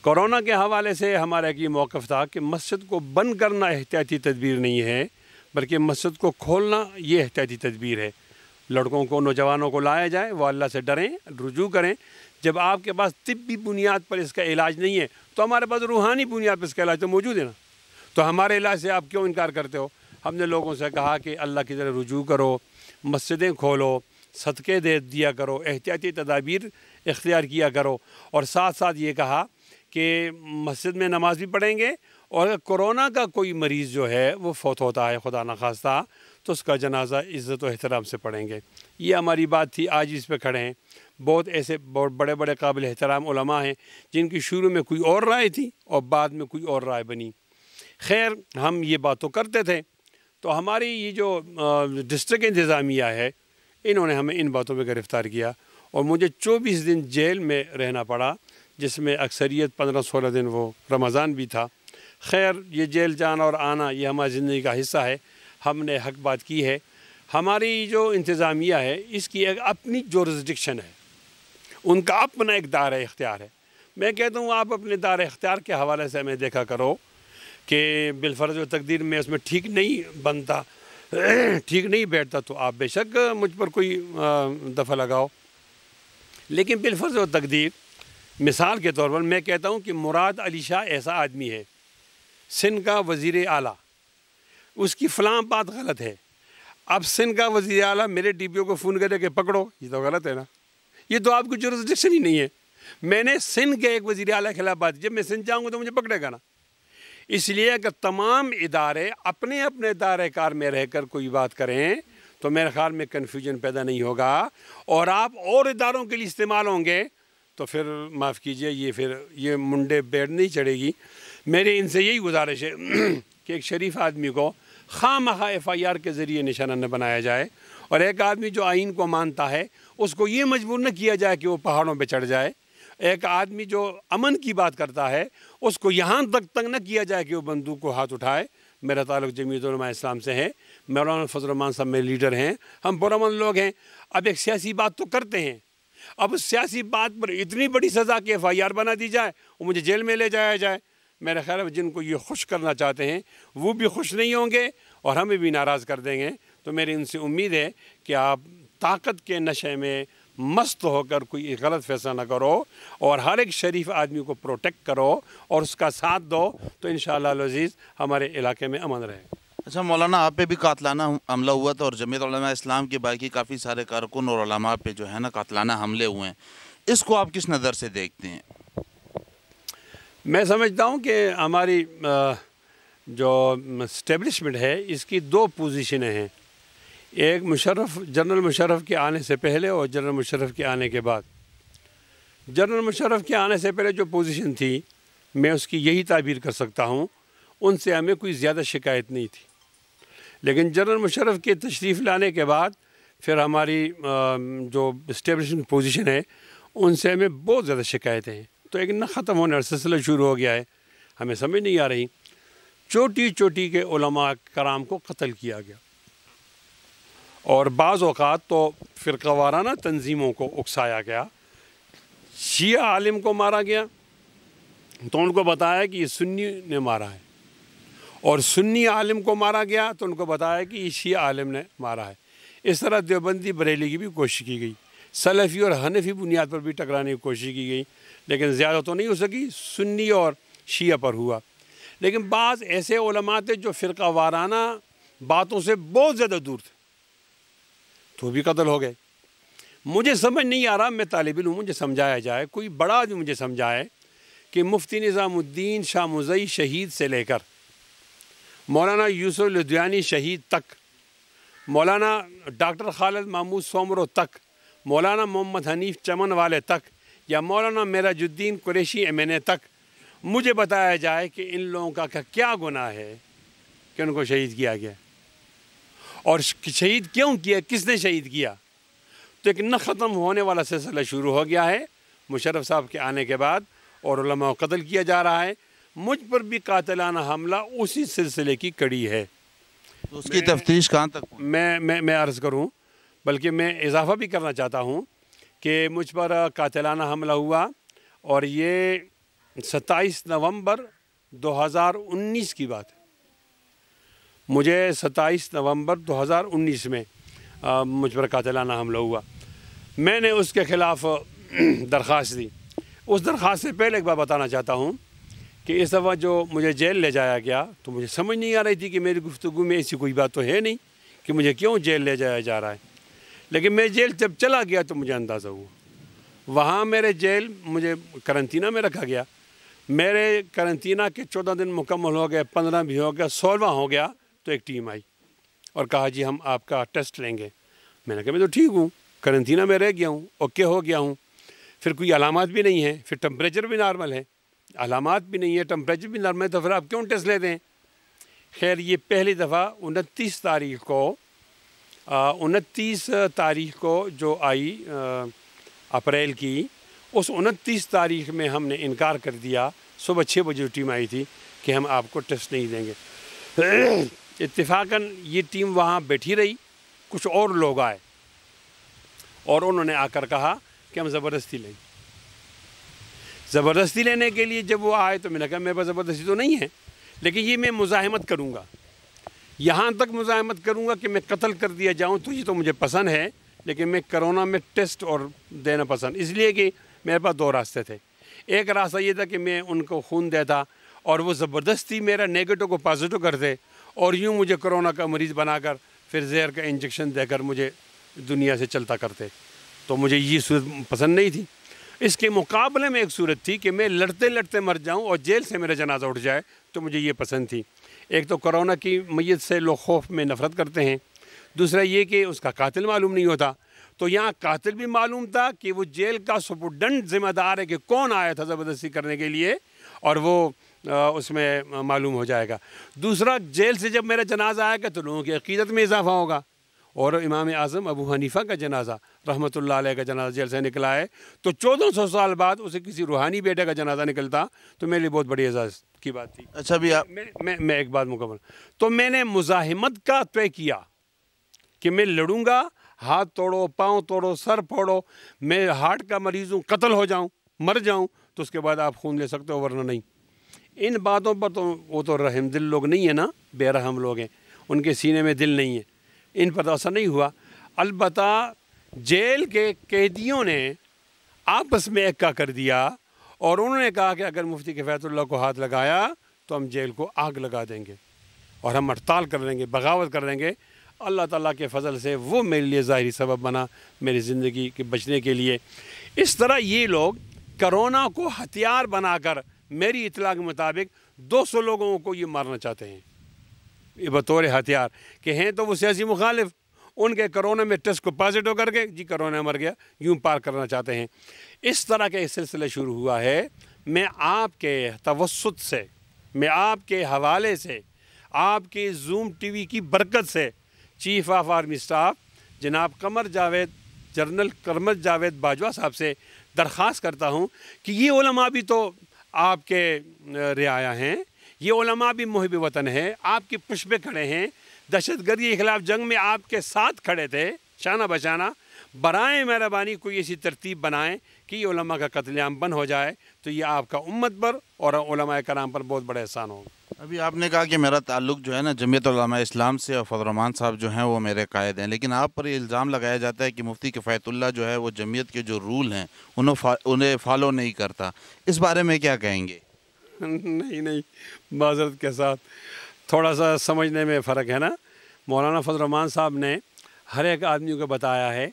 کرونا کے حوالے سے ہمارا ایک یہ موقف تھا کہ مسجد کو بند کرنا احتیاطی تدبیر نہیں ہے، بلکہ مسجد کو کھولنا یہ احتیاطی تدبیر ہے۔ لڑکوں کو، نوجوانوں کو لایا جائے، وہ اللہ سے ڈریں، رجوع کریں۔ جب آپ کے پاس طبی بنیاد پر اس کا علاج نہیں ہے تو ہمارے پاس روحانی بنیاد پر اس کا علاج تو موجود ہے نا، تو ہمارے علاج سے آپ کیوں انکار کرتے ہو؟ ہم نے لوگوں سے کہا کہ اللہ کی طرح رجوع کرو، مسجدیں کھولو، صدقے دے دیا کرو، احتیاطی تدابیر اختیار کیا کرو، اور ساتھ ساتھ یہ کہا کہ مسجد میں نماز بھی پڑھیں گے، اور اگر کورونا کا کوئی مریض جو ہے وہ فوت ہوتا ہے خدا نخواستہ تو اس کا جنازہ عزت و احترام سے پڑھیں گے۔ یہ ہماری بات تھی، آج اس پہ کھڑے ہیں۔ بہت ایسے بہت بڑے بڑے قابل احترام علماء ہیں جن کی شروع میں کوئی اور رائے تھی اور بعد میں کوئی اور رائے بنی۔ خیر، ہم یہ بات تو کرتے تھے، تو ہماری یہ جو ڈسٹرکٹ انتظامیہ ہے انہوں نے ہمیں ان باتوں پہ گرفتار کیا، اور مجھے 24 دن جیل میں رہنا پڑا، جس میں اکثریت 15-16 دن وہ رمضان بھی تھا۔ خیر، یہ جیل جانا اور آنا یہ ہماری زندگی کا حصہ ہے، ہم نے حق بات کی ہے۔ ہماری جو انتظامیہ ہے اس کی ایک اپنی جورسڈکشن ہے، ان کا اپنا ایک دائرہ اختیار ہے۔ میں کہتا ہوں آپ اپنے دائرہ اختیار کے حوالے سے ہمیں دیکھا کرو کہ بالفرض و تقدیر میں اس میں ٹھیک نہیں بنتا، ٹھیک نہیں بیٹھتا تو آپ بے شک مجھ پر کوئی دفعہ لگاؤ، لیکن بالفرض و تقدیر مثال کے طور پر میں کہتا ہوں کہ مراد علی شاہ ایسا آدمی ہے، سندھ کا وزیر اعلیٰ، اس کی فلاں بات غلط ہے، اب سندھ کا وزیر اعلیٰ میرے ڈی پی او کو فون کرے کہ پکڑو، یہ تو غلط ہے نا، یہ تو آپ کی جورسڈکشن ہی نہیں ہے۔ میں نے سندھ کے ایک وزیر اعلیٰ کے خلاف بات، جب میں سندھ جاؤں گا تو مجھے پکڑے گا نا۔ اس لیے اگر تمام ادارے اپنے اپنے دائرہ کار میں رہ کر کوئی بات کریں تو میرے خیال میں کنفیوژن پیدا نہیں ہوگا، اور آپ اور اداروں کے لیے استعمال ہوں گے تو پھر معاف کیجئے یہ منڈے بیڑ نہیں چڑھے گی۔ میری ان سے یہی گزارش ہے کہ ایک شریف آدمی کو خواہ مخواہ FIR کے ذریعے نشانہ نہ بنایا جائے، اور ایک آدمی جو آئین کو مانتا ہے اس کو یہ مجبور نہ کیا جائے کہ وہ پہاڑوں پہ چڑھ جائے۔ ایک آدمی جو امن کی بات کرتا ہے اس کو یہاں تک تنگ نہ کیا جائے کہ وہ بندوق کو ہاتھ اٹھائے۔ میرا تعلق جمعیت علماء اسلام سے ہے، مولانا فضل الرحمان صاحب میرے لیڈر ہیں، ہم پرامن لوگ ہیں۔ اب ایک سیاسی بات تو کرتے ہیں، اب اس سیاسی بات پر اتنی بڑی سزا کہ FIR بنا دی جائے اور مجھے جیل میں لے جایا جائے، میرے خیال میں جن کو یہ خوش کرنا چاہتے ہیں وہ بھی خوش نہیں ہوں گے اور ہمیں بھی ناراض کر دیں گے۔ تو میری ان سے امید ہے کہ آپ طاقت کے نشے میں مست ہو کر کوئی غلط فیصلہ نہ کرو، اور ہر ایک شریف آدمی کو پروٹیکٹ کرو اور اس کا ساتھ دو، تو انشاءاللہ العزیز ہمارے علاقے میں امن رہے۔ اچھا مولانا، آپ پہ بھی قاتلانہ حملہ ہوا تھا، اور جمعیت علماء اسلام کے باقی کافی سارے کارکن اور علماء پہ جو ہے نا قاتلانہ حملے ہوئے ہیں، اس کو آپ کس نظر سے دیکھتے ہیں؟ میں سمجھتا ہوں کہ ہماری جو اسٹیبلشمنٹ ہے اس کی 2 پوزیشنیں ہیں۔ ایک جنرل مشرف کے آنے سے پہلے اور جنرل مشرف کے آنے کے بعد۔ جنرل مشرف کے آنے سے پہلے جو پوزیشن تھی، میں اس کی یہی تعبیر کر سکتا ہوں، ان سے ہمیں کوئی زیادہ شکایت نہیں تھی، لیکن جنرل مشرف کے تشریف لانے کے بعد پھر ہماری جو اسٹیبلشمنٹ پوزیشن ہے ان سے ہمیں بہت زیادہ شکایتیں ہیں۔ تو ایک نہ ختم ہونے والا سلسلہ شروع ہو گیا ہے، ہمیں سمجھ نہیں آ رہی۔ چوٹی چوٹی کے علماء کرام کو قتل کیا گیا، اور بعض اوقات تو فرقہ وارانہ تنظیموں کو اکسایا گیا۔ شیعہ عالم کو مارا گیا تو ان کو بتایا کہ یہ سنی نے مارا ہے، اور سنی عالم کو مارا گیا تو ان کو بتایا کہ یہ شیعہ عالم نے مارا ہے۔ اس طرح دیوبندی بریلی کی بھی کوشش کی گئی، سلفی اور حنفی بنیاد پر بھی ٹکرانے کی کوشش کی گئی، لیکن زیادہ تو نہیں ہو سکی، سنی اور شیعہ پر ہوا۔ لیکن بعض ایسے علماء تھے جو فرقہ وارانہ باتوں سے بہت زیادہ دور تھے، تو بھی قتل ہو گئے۔ مجھے سمجھ نہیں آ رہا، میں طالب علم، مجھے سمجھایا جائے، کوئی بڑا آدمی مجھے سمجھائے کہ مفتی نظام الدین شاہ مزئی شہید سے لے کر مولانا یوسف لدھیانی شہید تک، مولانا ڈاکٹر خالد محمود سومرو تک، مولانا محمد حنیف چمن والے تک، یا مولانا معراج الدین قریشی MNA تک مجھے بتایا جائے کہ ان لوگوں کا کیا گناہ ہے کہ ان کو شہید کیا گیا، اور شہید کیوں کیا، کس نے شہید کیا۔ تو ایک نہ ختم ہونے والا سلسلہ شروع ہو گیا ہے مشرف صاحب کے آنے کے بعد، اور علماء کو قتل کیا جا رہا ہے۔ مجھ پر بھی قاتلانہ حملہ اسی سلسلے کی کڑی ہے۔ تو اس کی تفتیش کہاں تک؟ میں عرض کروں، بلکہ میں اضافہ بھی کرنا چاہتا ہوں کہ مجھ پر قاتلانہ حملہ ہوا، اور یہ 27 نومبر 2019 کی بات ہے۔ مجھے 27 نومبر 2019 میں مجھ پر قاتلانہ حملہ ہوا۔ میں نے اس کے خلاف درخواست دی۔ اس درخواست سے پہلے ایک بات بتانا چاہتا ہوں کہ اس دفعہ جو مجھے جیل لے جایا گیا تو مجھے سمجھ نہیں آ رہی تھی کہ میری گفتگو میں ایسی کوئی بات تو ہے نہیں کہ مجھے کیوں جیل لے جایا جا رہا ہے، لیکن میں جیل جب چلا گیا تو مجھے اندازہ ہوا۔ وہاں میرے جیل مجھے کرنٹینہ میں رکھا گیا، میرے کرنٹینہ کے 14 دن مکمل ہو گئے، 15 بھی ہو گیا، 16واں ہو گیا تو ایک ٹیم آئی اور کہا جی ہم آپ کا ٹیسٹ لیں گے۔ میں نے کہا میں تو ٹھیک ہوں، کرنٹینہ میں رہ گیا ہوں، اوکے ہو گیا ہوں، پھر کوئی علامات بھی نہیں ہیں، پھر ٹمپریچر بھی نارمل ہے، علامات بھی نہیں ہے، ٹمپریچر بھی نارمل ہے، تو پھر آپ کیوں ٹیسٹ لیتے ہیں؟ خیر یہ پہلی دفعہ 29 تاریخ کو جو آئی اپریل کی، اس 29 تاریخ میں ہم نے انکار کر دیا۔ صبح 6 بجے ٹیم آئی تھی کہ ہم آپ کو ٹیسٹ نہیں دیں گے۔ اتفاقاً یہ ٹیم وہاں بیٹھی رہی، کچھ اور لوگ آئے اور انہوں نے آ کر کہا کہ ہم زبردستی لیں گے۔ زبردستی لینے کے لیے جب وہ آئے تو میں نے کہا میرے پاس زبردستی تو نہیں ہے، لیکن یہ میں مزاحمت کروں گا، یہاں تک مزاحمت کروں گا کہ میں قتل کر دیا جاؤں، تو یہ تو مجھے پسند ہے، لیکن میں کرونا میں ٹیسٹ اور دینا پسند، اس لیے کہ میرے پاس 2 راستے تھے۔ ایک راستہ یہ تھا کہ میں ان کو خون دیتا اور وہ زبردستی میرا نیگیٹو کو پازیٹو کرتے اور یوں مجھے کرونا کا مریض بنا کر پھر زہر کا انجیکشن دے کر مجھے دنیا سے چلتا کرتے، تو مجھے یہ صورت پسند نہیں تھی۔ اس کے مقابلے میں ایک صورت تھی کہ میں لڑتے لڑتے مر جاؤں اور جیل سے میرا جنازہ اٹھ جائے، تو مجھے یہ پسند تھی۔ ایک تو کرونا کی میت سے لوگ خوف میں نفرت کرتے ہیں، دوسرا یہ کہ اس کا قاتل معلوم نہیں ہوتا، تو یہاں قاتل بھی معلوم تھا کہ وہ جیل کا سپرڈنٹ ذمہ دار ہے کہ کون آیا تھا زبردستی کرنے کے لیے، اور وہ اس میں معلوم ہو جائے گا۔ دوسرا جیل سے جب میرا جنازہ آئے گا تو لوگوں کی عقیدت میں اضافہ ہوگا، اور امام اعظم ابو حنیفہ کا جنازہ رحمۃ اللہ علیہ کا جنازہ جیل سے نکلا ہے، تو 1400 سال بعد اسے کسی روحانی بیٹے کا جنازہ نکلتا تو میرے لیے بہت بڑی اعزاز کی بات تھی۔ اچھا بھی آپ میں ایک بات مکمل، تو میں نے مزاحمت کا طے کیا کہ میں لڑوں گا، ہاتھ توڑو، پاؤں توڑو، سر پھوڑو، میں ہارٹ کا مریض ہوں، قتل ہو جاؤں، مر جاؤں، تو اس کے بعد آپ خون لے سکتے ہو، ورنہ نہیں۔ ان باتوں پر تو وہ تو رحم دل لوگ نہیں ہیں نا، بے رحم لوگ ہیں، ان کے سینے میں دل نہیں ہے، ان پر تو اثر نہیں ہوا۔ البتہ جیل کے قیدیوں نے آپس میں ایکا کر دیا اور انہوں نے کہا کہ اگر مفتی کفایت اللہ کو ہاتھ لگایا تو ہم جیل کو آگ لگا دیں گے اور ہم ہڑتال کر دیں گے، بغاوت کر دیں گے۔ اللہ تعالیٰ کے فضل سے وہ میرے لیے ظاہری سبب بنا میری زندگی کے بچنے کے لیے۔ اس طرح یہ لوگ کرونا کو ہتھیار بنا کر میری اطلاع کے مطابق 200 لوگوں کو یہ مارنا چاہتے ہیں، یہ بطور ہتھیار، کہ ہیں تو وہ سیاسی مخالف، ان کے کرونا میں ٹیسٹ کو پازیٹو کر کے جی کرونا مر گیا، یوں پار کرنا چاہتے ہیں۔ اس طرح کا ایک سلسلہ شروع ہوا ہے۔ میں آپ کے توسط سے، میں آپ کے حوالے سے، آپ کے زوم ٹی وی کی برکت سے چیف آف آرمی اسٹاف جناب قمر جاوید، جنرل قمر جاوید باجوہ صاحب سے درخواست کرتا ہوں کہ یہ علماء بھی تو آپ کے رعایا ہیں، یہ علماء بھی محب وطن ہیں، آپ کے پشت پہ کھڑے ہیں، دہشت گردی کے خلاف جنگ میں آپ کے ساتھ کھڑے تھے شانہ بشانہ۔ برائے مہربانی کوئی ایسی ترتیب بنائیں کہ یہ علماء کا قتل عام بند ہو جائے، تو یہ آپ کا امت پر اور علماء کرام پر بہت بڑا احسان ہوگا۔ ابھی آپ نے کہا کہ میرا تعلق جو ہے نا جمعیت علماء اسلام سے، اور فضل الرحمان صاحب جو ہیں وہ میرے قائد ہیں، لیکن آپ پر یہ الزام لگایا جاتا ہے کہ مفتی کفایت اللہ جو ہے وہ جمعیت کے جو رول ہیں انہیں فالو نہیں کرتا، اس بارے میں کیا کہیں گے؟ نہیں، معذرت کے ساتھ تھوڑا سا سمجھنے میں فرق ہے نا۔ مولانا فضل الرحمان صاحب نے ہر ایک آدمی کو بتایا ہے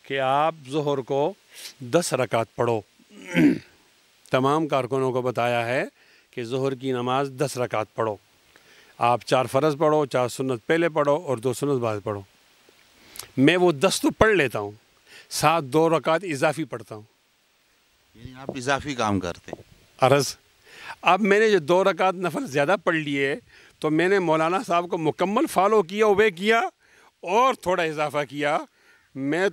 کہ آپ ظہر کو 10 رکعت پڑھو۔ تمام کارکنوں کو بتایا ہے کہ ظہر کی نماز 10 رکعت پڑھو، آپ 4 فرض پڑھو، 4 سنت پہلے پڑھو اور 2 سنت بعد پڑھو۔ میں وہ 10 تو پڑھ لیتا ہوں، ساتھ 2 رکعت اضافی پڑھتا ہوں۔ یعنی آپ اضافی کام کرتے ہیں؟ عرض اب میں نے جو 2 رکعت نفل زیادہ پڑھ لیے تو میں نے مولانا صاحب کو مکمل فالو کیا، اوبے کیا اور تھوڑا اضافہ کیا۔ مجھے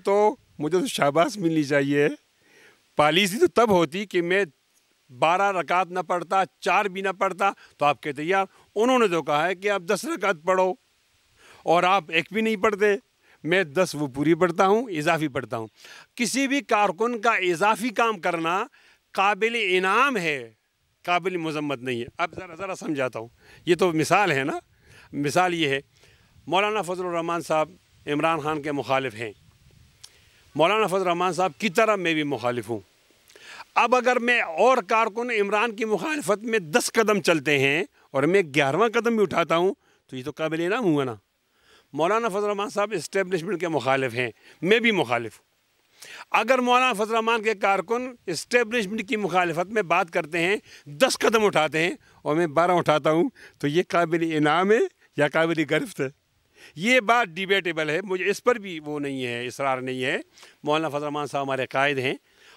تو شاباش ملنی چاہیے۔ پالیسی تو تب ہوتی کہ میں 12 رکعت نہ پڑھتا، 4 بھی نہ پڑھتا، تو آپ کہتے یار انہوں نے تو کہا ہے کہ آپ 10 رکعت پڑھو اور آپ ایک بھی نہیں پڑھتے۔ میں 10 وہ پوری پڑھتا ہوں، اضافی پڑھتا ہوں۔ کسی بھی کارکن کا اضافی کام کرنا قابل انعام ہے، قابل مذمت نہیں ہے۔ اب ذرا سمجھاتا ہوں، یہ تو مثال ہے نا۔ مثال یہ ہے، مولانا فضل الرحمان صاحب عمران خان کے مخالف ہیں، مولانا فضل الرحمان صاحب کی طرح میں بھی مخالف ہوں۔ اب اگر میں اور کارکن عمران کی مخالفت میں 10 قدم چلتے ہیں اور میں 11واں قدم بھی اٹھاتا ہوں تو یہ تو قابل انعام ہوا نا۔ مولانا فضل الرحمان صاحب اسٹیبلشمنٹ کے مخالف ہیں، میں بھی مخالف ہوں۔ اگر مولانا فضل الرحمان کے کارکن اسٹیبلشمنٹ کی مخالفت میں بات کرتے ہیں، 10 قدم اٹھاتے ہیں اور میں 12 اٹھاتا ہوں تو یہ قابل انعام ہے یا قابل گرفت ہے؟ یہ بات ڈیبیٹیبل ہے، مجھے اس پر بھی وہ نہیں ہے، اصرار نہیں ہے۔ مولانا فضل الرحمان صاحب ہمارے قائد ہیں،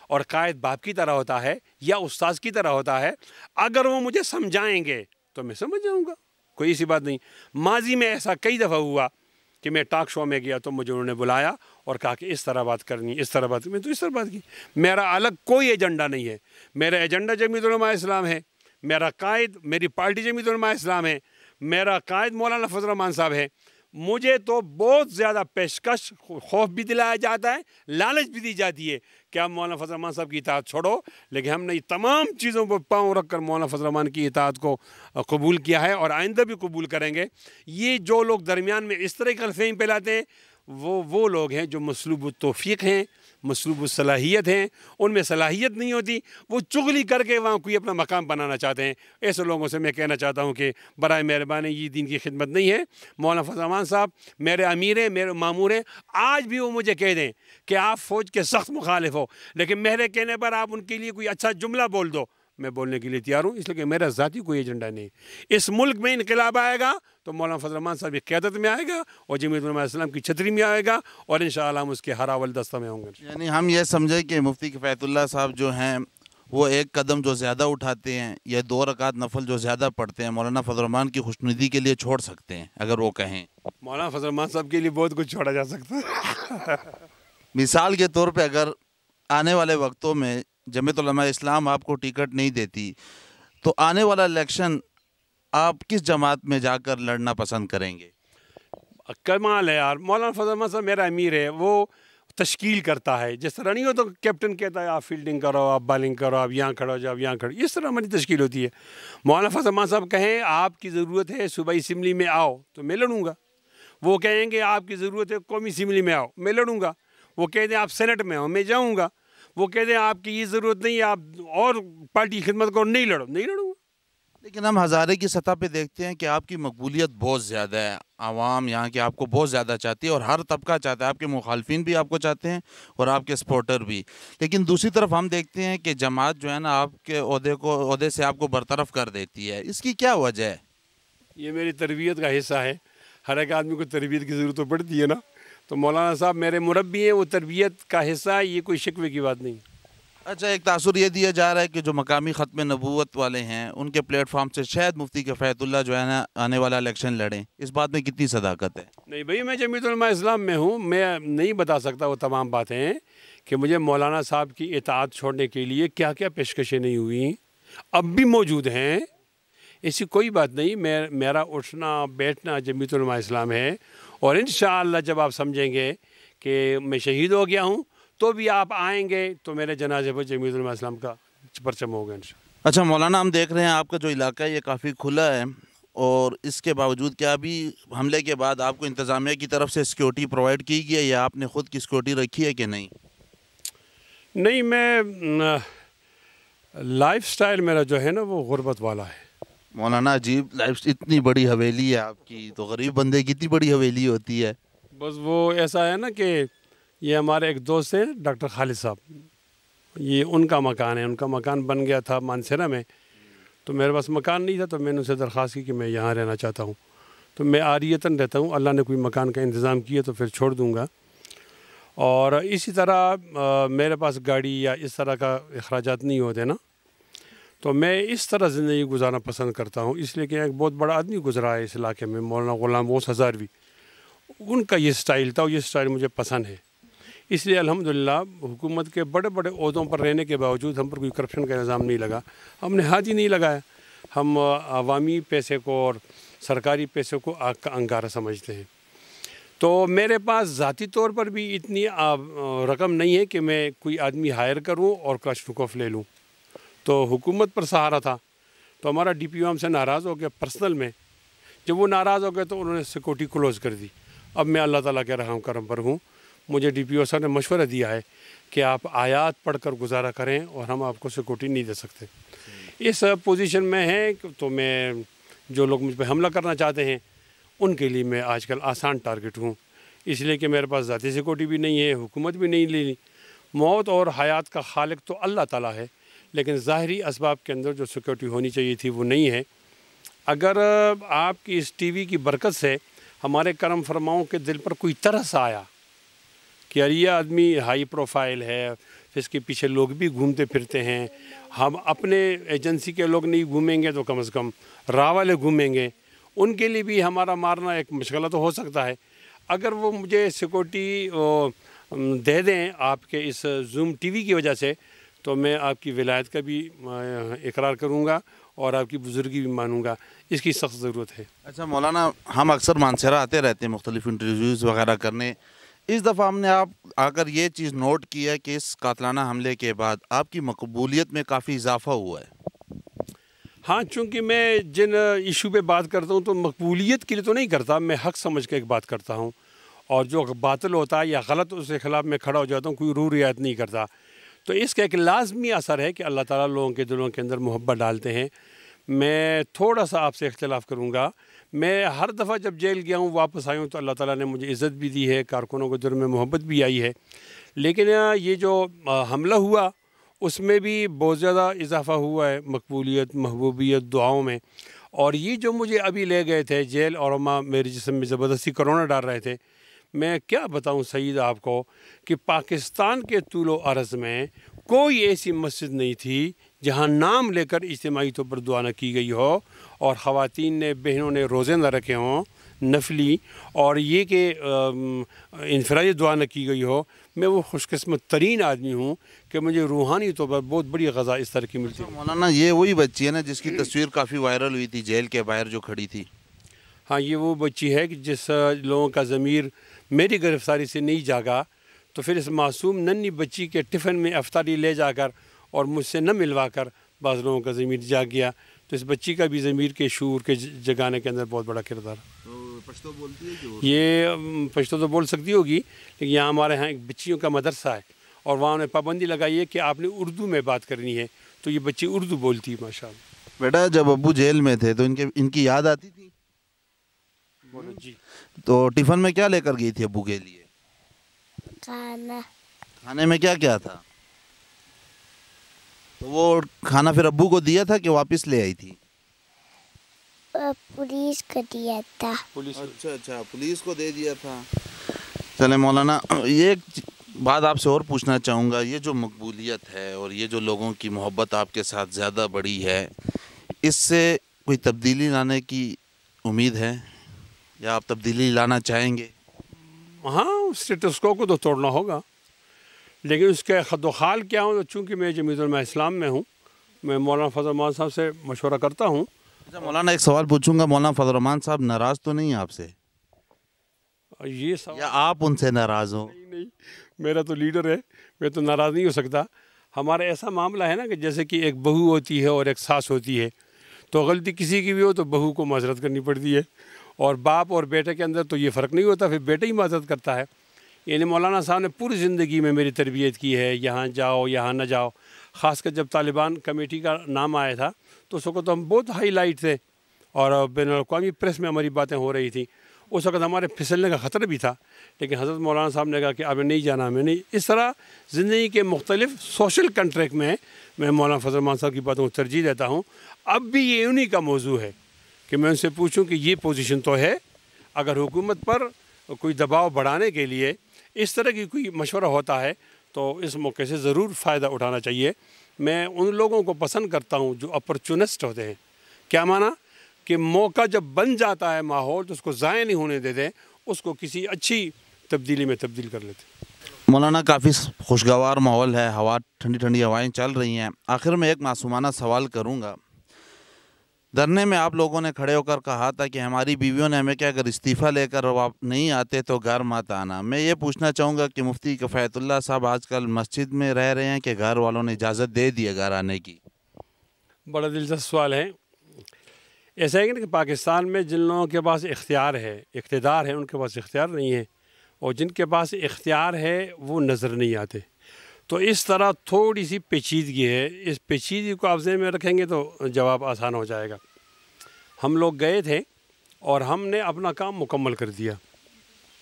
اور قائد باپ کی طرح ہوتا ہے یا استاذ کی طرح ہوتا ہے۔ اگر وہ مجھے سمجھائیں گے تو میں سمجھ جاؤں گا، کوئی ایسی بات نہیں۔ ماضی میں ایسا کئی دفعہ ہوا کہ میں ٹاک شو میں گیا تو مجھے انہوں نے بلایا اور کہا کہ اس طرح بات کرنی، اس طرح بات کرنی، میں تو اس طرح بات کی۔ میرا الگ کوئی ایجنڈا نہیں ہے، میرا ایجنڈا جمعیت علماء اسلام ہے، میرا قائد میری پارٹی جمعیت علماء اسلام ہے، میرا قائد مولانا فضل الرحمان صاحب ہے۔ مجھے تو بہت زیادہ پیشکش، خوف بھی دلایا جاتا ہے، لالچ بھی دی جاتی ہے کہ آپ مولانا فضل الرحمان صاحب کی اطاعت چھوڑو، لیکن ہم نے تمام چیزوں پر پاؤں رکھ کر مولانا فضل الرحمان کی اطاعت کو قبول کیا ہے اور آئندہ بھی قبول کریں گے۔ یہ جو لوگ درمیان میں اس طرح کی غلط فہمی پھیلاتے ہیں وہ لوگ ہیں جو مسلوب التوفیق ہیں، مسلوب الصلاحیت ہیں، ان میں صلاحیت نہیں ہوتی، وہ چغلی کر کے وہاں کوئی اپنا مقام بنانا چاہتے ہیں۔ ایسے لوگوں سے میں کہنا چاہتا ہوں کہ برائے مہربانی یہ دین کی خدمت نہیں ہے۔ مولانا فضل الرحمان صاحب میرے امیر ہیں، میرے مامور ہیں، آج بھی وہ مجھے کہہ دیں کہ آپ فوج کے سخت مخالف ہو، لیکن میرے کہنے پر آپ ان کے لیے کوئی اچھا جملہ بول دو، میں بولنے کے لیے تیار ہوں، اس لیے کہ میرا ذاتی کوئی ایجنڈا نہیں۔ اس ملک میں انقلاب آئے گا تو مولانا فضل الرحمان صاحب کی قیادت میں آئے گا اور جمعیت علماء اسلام کی چھتری میں آئے گا، اور انشاءاللہ ہم اس کے ہر اول دستہ میں ہوں گے۔ یعنی ہم یہ سمجھیں کہ مفتی کفایت اللہ صاحب جو ہیں وہ ایک قدم جو زیادہ اٹھاتے ہیں یا 2 رکعت نفل جو زیادہ پڑھتے ہیں مولانا فضل الرحمان کی خوشنودی کے لیے چھوڑ سکتے ہیں اگر وہ کہیں؟ مولانا فضل الرحمان صاحب کے لیے بہت کچھ چھوڑا جا سکتا ہے۔ مثال کے طور پہ اگر آنے والے وقتوں میں جمعیت علماء اسلام آپ کو ٹکٹ نہیں دیتی تو آنے والا الیکشن آپ کس جماعت میں جا کر لڑنا پسند کریں گے؟ کمال ہے یار، مولانا فضل الرحمان صاحب میرا امیر ہے، وہ تشکیل کرتا ہے۔ جس طرح نہیں ہو تو کیپٹن کہتا ہے آپ فیلڈنگ کرو، آپ بالنگ کرو، آپ یہاں کھڑو جاؤ، یہاں کھڑو، اس طرح ہماری تشکیل ہوتی ہے۔ مولانا فضل الرحمان صاحب کہیں آپ کی ضرورت ہے صوبائی اسمبلی میں آؤ تو میں لڑوں گا، وہ کہیں گے آپ کی ضرورت ہے قومی اسمبلی میں آؤ، میں لڑوں گا، وہ کہہ دیں آپ سینٹ میں آؤ، میں جاؤں گا، وہ کہہ دیں آپ کی یہ ضرورت نہیں ہے آپ اور پارٹی خدمت کرو، نہیں لڑو، نہیں لڑوں گا۔ لیکن ہم ہزارے کی سطح پہ دیکھتے ہیں کہ آپ کی مقبولیت بہت زیادہ ہے، عوام یہاں کے آپ کو بہت زیادہ چاہتی ہے اور ہر طبقہ چاہتا ہے، آپ کے مخالفین بھی آپ کو چاہتے ہیں اور آپ کے سپورٹر بھی۔ لیکن دوسری طرف ہم دیکھتے ہیں کہ جماعت جو ہے نا آپ کے عہدے سے آپ کو برطرف کر دیتی ہے، اس کی کیا وجہ ہے؟ یہ میری تربیت کا حصہ ہے، ہر ایک آدمی کو تربیت کی ضرورت تو پڑتی ہے نا۔ تو مولانا صاحب میرے مربی ہیں, وہ تربیت کا حصہ ہے, یہ کوئی شکوے کی بات نہیں. اچھا, ایک تاثر یہ دیا جا رہا ہے کہ جو مقامی ختم نبوت والے ہیں ان کے پلیٹ فارم سے شاید مفتی کفایت اللہ جو ہے نا آنے والا الیکشن لڑیں, اس بات میں کتنی صداقت ہے؟ نہیں بھائی, میں جمیعت علماء اسلام میں ہوں, میں نہیں بتا سکتا وہ تمام باتیں کہ مجھے مولانا صاحب کی اطاعت چھوڑنے کے لیے کیا کیا پیشکشیں نہیں ہوئیں, اب بھی موجود ہیں, ایسی کوئی بات نہیں. میرا اٹھنا بیٹھنا جمیعت علماء اسلام ہے, اور انشاءاللہ جب آپ سمجھیں گے کہ میں شہید ہو گیا ہوں تو بھی آپ آئیں گے تو میرے جنازے پر جمیعت علماء اسلام کا پرچم ہوگا انشاءاللہ. اچھا مولانا, ہم دیکھ رہے ہیں آپ کا جو علاقہ ہے یہ کافی کھلا ہے, اور اس کے باوجود کیا ابھی حملے کے بعد آپ کو انتظامیہ کی طرف سے سیکیورٹی پرووائڈ کی گئی ہے یا آپ نے خود کی سیکیورٹی رکھی ہے کہ نہیں؟ نہیں, میں لائف سٹائل میرا جو ہے نا وہ غربت والا ہے. مولانا عجیب لائف, اتنی بڑی حویلی ہے آپ کی, تو غریب بندے کی اتنی بڑی حویلی ہوتی ہے. بس وہ ایسا ہے نا کہ یہ ہمارے ایک دوست ہیں ڈاکٹر خالد صاحب, یہ ان کا مکان ہے, ان کا مکان بن گیا تھا مانسیرا میں, تو میرے پاس مکان نہیں تھا, تو میں نے اسے درخواست کی کہ میں یہاں رہنا چاہتا ہوں, تو میں عاریتاً رہتا ہوں, اللہ نے کوئی مکان کا انتظام کیا تو پھر چھوڑ دوں گا. اور اسی طرح میرے پاس گاڑی یا اس طرح کا اخراجات نہیں ہوتے نا, تو میں اس طرح زندگی گزارنا پسند کرتا ہوں. اس لیے کہ ایک بہت بڑا آدمی گزرا ہے اس علاقے میں, مولانا غلام غوث ہزاروی, ان کا یہ سٹائل تھا, اور یہ سٹائل مجھے پسند ہے. اس لیے الحمدللہ حکومت کے بڑے بڑے عہدوں پر رہنے کے باوجود ہم پر کوئی کرپشن کا الزام نہیں لگا, ہم نے ہاتھ ہی نہیں لگایا. ہم عوامی پیسے کو اور سرکاری پیسے کو آگ کا انگارہ سمجھتے ہیں. تو میرے پاس ذاتی طور پر بھی اتنی رقم نہیں ہے کہ میں کوئی آدمی ہائر کروں اور کلاشنکوف آف لے لوں, تو حکومت پر سہارا تھا. تو ہمارا ڈی پی او ہم سے ناراض ہو گیا پرسنل میں, جب وہ ناراض ہو گئے تو انہوں نے سیکورٹی کلوز کر دی. اب میں اللہ تعالیٰ کے رحم کرم پر ہوں, مجھے ڈی پی او صاحب نے مشورہ دیا ہے کہ آپ آیات پڑھ کر گزارا کریں اور ہم آپ کو سیکورٹی نہیں دے سکتے. اس پوزیشن میں ہے تو میں, جو لوگ مجھ پہ حملہ کرنا چاہتے ہیں ان کے لیے میں آج کل آسان ٹارگٹ ہوں, اس لیے کہ میرے پاس ذاتی سیکورٹی بھی نہیں ہے, حکومت بھی نہیں لینی. موت اور حیات کا خالق تو اللہ تعالیٰ ہے, لیکن ظاہری اسباب کے اندر جو سیکورٹی ہونی چاہیے تھی وہ نہیں ہے. اگر آپ کی اس ٹی وی کی برکت سے ہمارے کرم فرماؤں کے دل پر کوئی ترس آیا کہ یار یہ آدمی ہائی پروفائل ہے, اس کے پیچھے لوگ بھی گھومتے پھرتے ہیں, ہم اپنے ایجنسی کے لوگ نہیں گھومیں گے تو کم از کم راہ والے گھومیں گے, ان کے لیے بھی ہمارا مارنا ایک مشغلہ تو ہو سکتا ہے. اگر وہ مجھے سیکورٹی دے دیں آپ کے اس زوم ٹی وی کی وجہ سے, تو میں آپ کی ولایت کا بھی اقرار کروں گا اور آپ کی بزرگی بھی مانوں گا. اس کی سخت ضرورت ہے. اچھا مولانا, ہم اکثر مانسیرا آتے رہتے ہیں مختلف انٹرویوز وغیرہ کرنے. اس دفعہ ہم نے آپ آ کر یہ چیز نوٹ کی ہے کہ اس قاتلانہ حملے کے بعد آپ کی مقبولیت میں کافی اضافہ ہوا ہے. ہاں, چونکہ میں جن ایشو پہ بات کرتا ہوں تو مقبولیت کے لیے تو نہیں کرتا, میں حق سمجھ کے ایک بات کرتا ہوں, اور جو باطل ہوتا ہے یا غلط اس کے خلاف میں کھڑا ہو جاتا ہوں, کوئی روح رعایت نہیں کرتا. تو اس کا ایک لازمی اثر ہے کہ اللہ تعالیٰ لوگوں کے دلوں کے اندر محبت ڈالتے ہیں. میں تھوڑا سا آپ سے اختلاف کروں گا, میں ہر دفعہ جب جیل گیا ہوں واپس آیا ہوں تو اللہ تعالیٰ نے مجھے عزت بھی دی ہے, کارکنوں کے دل میں محبت بھی آئی ہے. لیکن یہ جو حملہ ہوا اس میں بھی بہت زیادہ اضافہ ہوا ہے مقبولیت, محبوبیت, دعاؤں میں. اور یہ جو مجھے ابھی لے گئے تھے جیل اور میرے جسم میں زبردستی کرونا ڈال رہے تھے, میں کیا بتاؤں سعید آپ کو کہ پاکستان کے طول و عرض میں کوئی ایسی مسجد نہیں تھی جہاں نام لے کر اجتماعی طور پر دعا نہ کی گئی ہو, اور خواتین نے, بہنوں نے روزے نہ رکھے ہوں نفلی, اور یہ کہ انفرادی دعا نہ کی گئی ہو. میں وہ خوش قسمت ترین آدمی ہوں کہ مجھے روحانی طور پر بہت بڑی غذا اس طرح کی ملتی ہے. مولانا, یہ وہی بچی ہے نا جس کی تصویر کافی وائرل ہوئی تھی جیل کے باہر جو کھڑی تھی؟ ہاں, یہ وہ بچی ہے کہ جس لوگوں کا ضمیر میری گرفتاری سے نہیں جاگا, تو پھر اس معصوم ننھی بچی کے ٹفن میں افطاری لے جا کر اور مجھ سے نہ ملوا کر بعض لوگوں کا ضمیر جاگ گیا. تو اس بچی کا بھی ضمیر کے شعور کے جگانے کے اندر بہت بڑا کردار. پشتو بولتی ہے کہ یہ پشتو تو بول سکتی ہوگی, لیکن یہاں ہمارے ہاں ایک بچیوں کا مدرسہ ہے اور وہاں نے پابندی لگائی ہے کہ آپ نے اردو میں بات کرنی ہے, تو یہ بچی اردو بولتی ہے ماشاء اللہ. بیٹا, جب ابو جیل میں تھے تو ان کی یاد آتی تھی؟ جی. تو ٹفن میں کیا لے کر گئی تھی ابو کے لیے؟ کھانے میں کیا کیا تھا؟ تو وہ کھانا پھر ابو کو دیا تھا کہ واپس لے آئی تھی؟ پولیس کو دیا تھا. اچھا, پولیس کو دے دیا تھا. چلیں مولانا، یہ ایک بات آپ سے اور پوچھنا چاہوں گا، یہ جو مقبولیت ہے اور یہ جو لوگوں کی محبت آپ کے ساتھ زیادہ بڑی ہے، اس سے کوئی تبدیلی لانے کی امید ہے یا آپ تبدیلی لانا چاہیں گے؟ ہاں، اسٹیٹس کو تو توڑنا ہوگا، لیکن اس کے خد و خال کیا ہوں، تو چونکہ میں جمعیت علماء اسلام میں ہوں، میں مولانا فضل الرحمان صاحب سے مشورہ کرتا ہوں. اچھا مولانا، ایک سوال پوچھوں گا، مولانا فضل الرحمان صاحب ناراض تو نہیں ہیں آپ سے یہ سوال یا آپ ان سے ناراض ہو؟ نہیں، میرا تو لیڈر ہے، میں تو ناراض نہیں ہو سکتا. ہمارا ایسا معاملہ ہے نا کہ جیسے کہ ایک بہو ہوتی ہے اور ایک ساس ہوتی ہے، تو غلطی کسی کی بھی ہو تو بہو کو معذرت کرنی پڑتی ہے، اور باپ اور بیٹے کے اندر تو یہ فرق نہیں ہوتا، پھر بیٹا ہی معذرت کرتا ہے. یعنی مولانا صاحب نے پوری زندگی میں میری تربیت کی ہے، یہاں جاؤ یہاں نہ جاؤ. خاص کر جب طالبان کمیٹی کا نام آیا تھا تو اس وقت ہم بہت ہائی لائٹ تھے اور بین الاقوامی پریس میں ہماری باتیں ہو رہی تھیں. اس وقت ہمارے پھسلنے کا خطرہ بھی تھا، لیکن حضرت مولانا صاحب نے کہا کہ اب نہیں جانا ہمیں نہیں. اس طرح زندگی کے مختلف سوشل کنٹریکٹ میں مولانا فضل الرحمان صاحب کی باتوں کو ترجیح دیتا ہوں. اب بھی یہ انہی کا موضوع ہے کہ میں ان سے پوچھوں کہ یہ پوزیشن تو ہے، اگر حکومت پر کوئی دباؤ بڑھانے کے لیے اس طرح کی کوئی مشورہ ہوتا ہے تو اس موقع سے ضرور فائدہ اٹھانا چاہیے. میں ان لوگوں کو پسند کرتا ہوں جو اپرچونسٹ ہوتے ہیں. کیا معنی کہ موقع جب بن جاتا ہے ماحول تو اس کو ضائع نہیں ہونے دیتے، اس کو کسی اچھی تبدیلی میں تبدیل کر لیتے. مولانا کافی خوشگوار ماحول ہے، ہوا ٹھنڈی ٹھنڈی ہوائیں چل رہی ہیں. آخر میں ایک معصومانہ سوال کروں گا. دھرنے میں آپ لوگوں نے کھڑے ہو کر کہا تھا کہ ہماری بیویوں نے ہمیں کہ اگر استعفیٰ لے کر آپ نہیں آتے تو گھر مت آنا. میں یہ پوچھنا چاہوں گا کہ مفتی کفایت اللہ صاحب آج کل مسجد میں رہ رہے ہیں کہ گھر والوں نے اجازت دے دی ہے گھر آنے کی؟ بڑا دلچسپ سوال ہے. ایسا ہے کہ پاکستان میں جن لوگوں کے پاس اختیار ہے، اقتدار ہے، ان کے پاس اختیار نہیں ہے، اور جن کے پاس اختیار ہے وہ نظر نہیں آتے. تو اس طرح تھوڑی سی پیچیدگی ہے. اس پیچیدگی کو آپ ذہن میں رکھیں گے تو جواب آسان ہو جائے گا. ہم لوگ گئے تھے اور ہم نے اپنا کام مکمل کر دیا.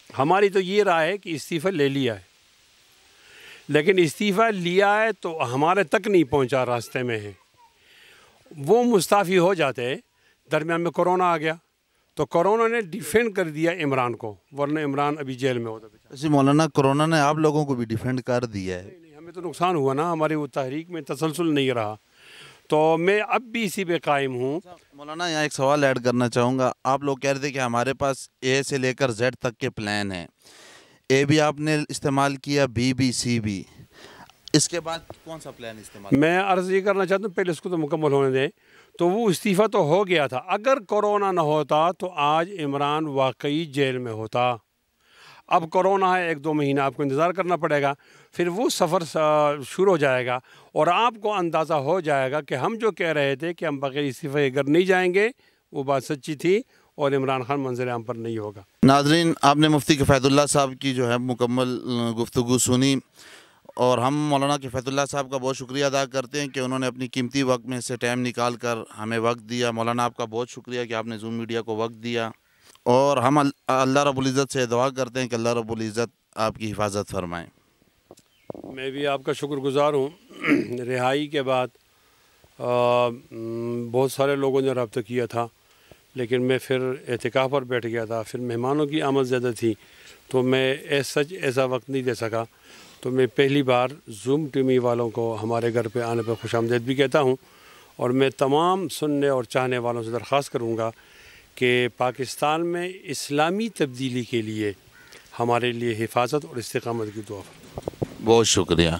ہماری تو یہ رائے ہے کہ استعفیٰ لے لیا ہے، لیکن استعفیٰ لیا ہے تو ہمارے تک نہیں پہنچا، راستے میں ہے. وہ مستعفی ہو جاتے، درمیان میں کورونا آ گیا تو کورونا نے ڈیفینڈ کر دیا عمران کو، ورنہ عمران ابھی جیل میں ہوتا. جی مولانا، کورونا نے آپ لوگوں کو بھی ڈیفینڈ کر دیا ہے. نہیں، ہمیں تو نقصان ہوا نا، ہماری وہ تحریک میں تسلسل نہیں رہا. تو میں اب بھی اسی پہ قائم ہوں. مولانا یہاں ایک سوال ایڈ کرنا چاہوں گا. آپ لوگ کہہ رہے تھے کہ ہمارے پاس اے سے لے کر زیڈ تک کے پلان ہیں. اے بھی آپ نے استعمال کیا، بی بھی، سی بھی. اس کے بعد کون سا پلان استعمال؟ میں عرض یہ کرنا چاہتا ہوں، پہلے اس کو تو مکمل ہونے دیں. تو وہ استعفیٰ تو ہو گیا تھا. اگر کورونا نہ ہوتا تو آج عمران واقعی جیل میں ہوتا. اب کورونا ہے، 1-2 مہینہ آپ کو انتظار کرنا پڑے گا، پھر وہ سفر شروع ہو جائے گا اور آپ کو اندازہ ہو جائے گا کہ ہم جو کہہ رہے تھے کہ ہم بغیر استعفیٰ کے گھر نہیں جائیں گے، وہ بات سچی تھی اور عمران خان منظر عام پر نہیں ہوگا. ناظرین، آپ نے مفتی کفایت اللہ صاحب کی جو ہے مکمل گفتگو سنی، اور ہم مولانا کفایت اللہ صاحب کا بہت شکریہ ادا کرتے ہیں کہ انہوں نے اپنی قیمتی وقت میں سے ٹائم نکال کر ہمیں وقت دیا. مولانا آپ کا بہت شکریہ کہ آپ نے زوم میڈیا کو وقت دیا، اور ہم اللہ رب العزت سے دعا کرتے ہیں کہ اللہ رب العزت آپ کی حفاظت فرمائیں. میں بھی آپ کا شکر گزار ہوں. رہائی کے بعد بہت سارے لوگوں نے رابطہ کیا تھا، لیکن میں پھر اعتکاف پر بیٹھ گیا تھا. پھر مہمانوں کی آمد زیادہ تھی تو میں ایسا وقت نہیں دے سکا. تو میں پہلی بار زوم ٹی وی والوں کو ہمارے گھر پہ آنے پہ خوش آمدید بھی کہتا ہوں، اور میں تمام سننے اور چاہنے والوں سے درخواست کروں گا کہ پاکستان میں اسلامی تبدیلی کے لیے ہمارے لیے حفاظت اور استقامت کی دعا فرمائیں. بہت شکریہ.